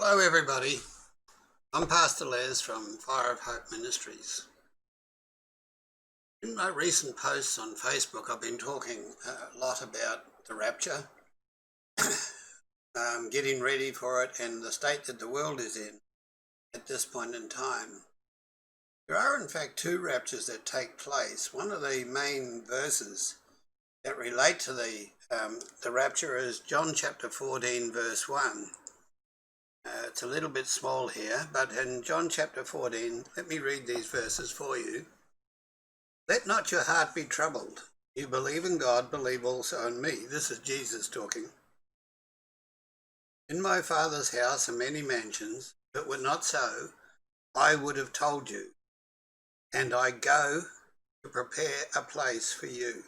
Hello everybody, I'm Pastor Les from Fire of Hope Ministries. In my recent posts on Facebook I've been talking a lot about the rapture, getting ready for it and the state that the world is in at this point in time. There are in fact two raptures that take place. One of the main verses that relate to the rapture is John chapter 14 verse 1. It's a little bit small here, but in John chapter 14, let me read these verses for you. Let not your heart be troubled. You believe in God, believe also in me. This is Jesus talking. In my Father's house are many mansions. If it were not so, I would have told you. And I go to prepare a place for you.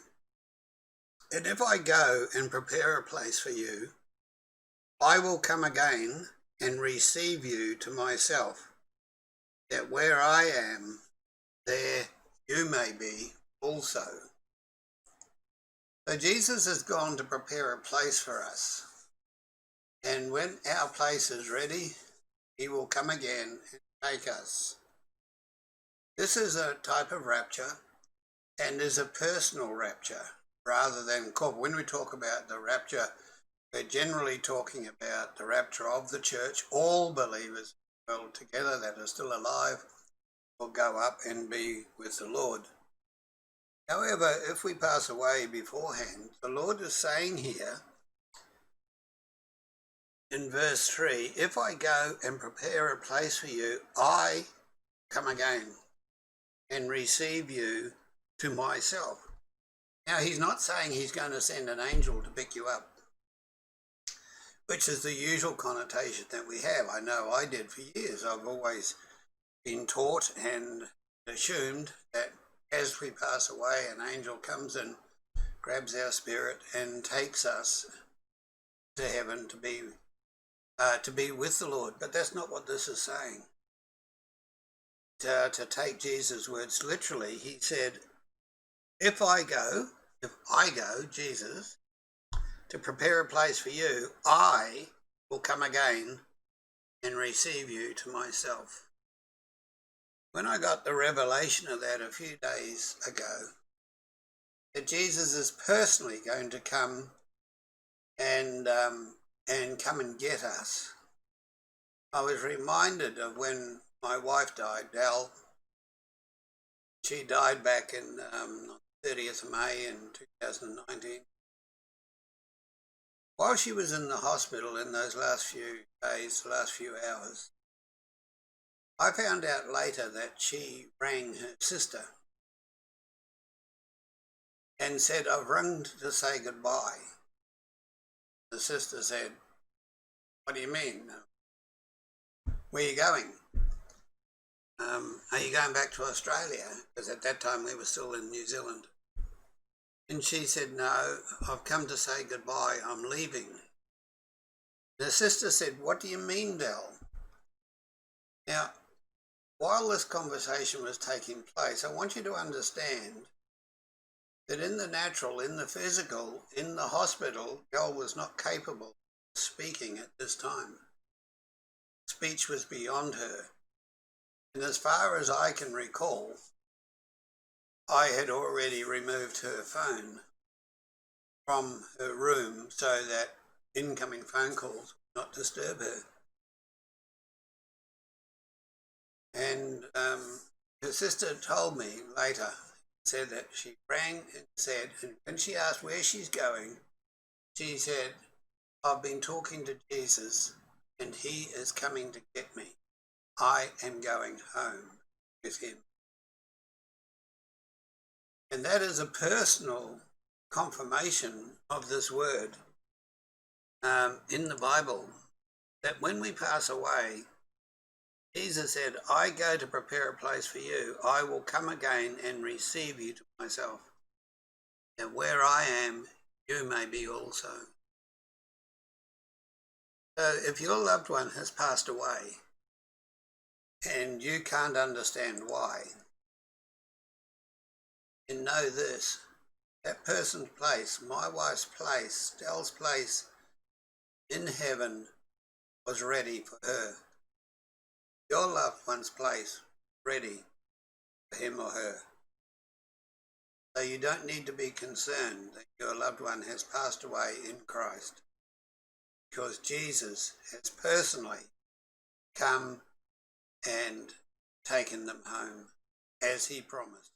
And if I go and prepare a place for you, I will come again and receive you to myself, that where I am, there you may be also. So Jesus has gone to prepare a place for us, and when our place is ready, he will come again and take us. This is a type of rapture and is a personal rapture rather than corporate. When we talk about the rapture, we're generally talking about the rapture of the church. All believers in the world together that are still alive will go up and be with the Lord. However, if we pass away beforehand, the Lord is saying here in verse 3, if I go and prepare a place for you, I come again and receive you to myself. Now, he's not saying he's going to send an angel to pick you up, which is the usual connotation that we have. I know I did for years. I've always been taught and assumed that as we pass away, an angel comes and grabs our spirit and takes us to heaven to be with the Lord. But that's not what this is saying. To take Jesus' words literally, he said, if I go, Jesus, to prepare a place for you, I will come again and receive you to myself. When I got the revelation of that a few days ago, that Jesus is personally going to come and come and get us, I was reminded of when my wife died, Dal. She died back in 30th of May in 2019. While she was in the hospital in those last few days, last few hours, I found out later that she rang her sister and said, I've rung to say goodbye. The sister said, what do you mean? Where are you going? Are you going back to Australia? Because at that time we were still in New Zealand. And she said, no, I've come to say goodbye, I'm leaving. The sister said, what do you mean, Dal? Now, while this conversation was taking place, I want you to understand that in the natural, in the physical, in the hospital, Dal was not capable of speaking at this time. Speech was beyond her. And as far as I can recall, I had already removed her phone from her room so that incoming phone calls would not disturb her. And her sister told me later, said that she rang and said, and when she asked where she's going, she said, I've been talking to Jesus and he is coming to get me. I am going home with him. And that is a personal confirmation of this word in the Bible, that when we pass away, Jesus said, I go to prepare a place for you. I will come again and receive you to myself, that where I am, you may be also. So if your loved one has passed away and you can't understand why, then know this, that person's place, my wife's place, Del's place in heaven was ready for her. Your loved one's place ready for him or her. So you don't need to be concerned that your loved one has passed away in Christ, because Jesus has personally come and taken them home as he promised.